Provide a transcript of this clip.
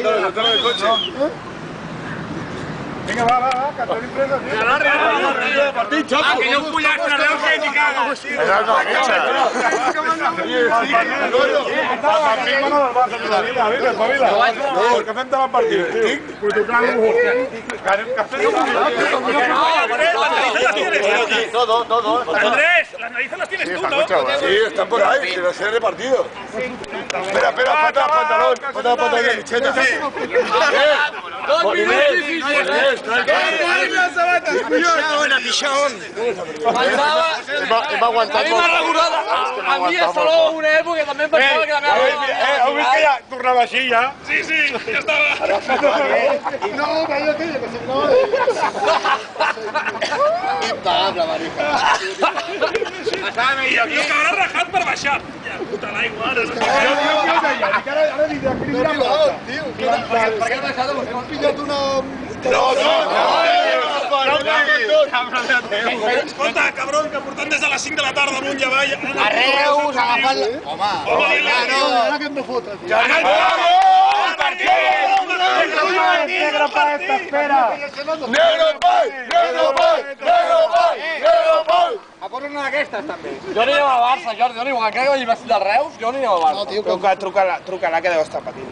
del coche. Vinga, va, que tenim presa, tio. Partit, xoco. Que no fullas una Reus que ni caga. Espavila. El que fem de l'empartit, tio. Protocol Todo. Andrés, las narices las tienes tú, ¿no? Sí, están por ahí, que no se han repartido. Espera, falta pantalón, de licheta. Hem aguantat A mi m'ha recordat, a mi a Salou una època també em pensava que la meva... Heu vist que ja tornava així, ja? Sí, ya estaba. No, que jo que se no... impagable, marica. Lo que habrá rajat per baixar. Puta l'aigua, ara. Jo deia, ara dic d'equilibrar la tio. Per què no m'ha deixat? M'has pillat una... Escolta, cabrón, que portant des de les 5 de la tarda amunt i avall... Arreus, agafant... Home, Ara que hem de fotre, tio. Negro pa esta espera. Negro pa! a posa una d'aquestes també. Jo anirem al Barça, Jordi, jo igual que vagi vestit del Reus, jo anirem al Barça. No, tio, truca-la que deu estar patint.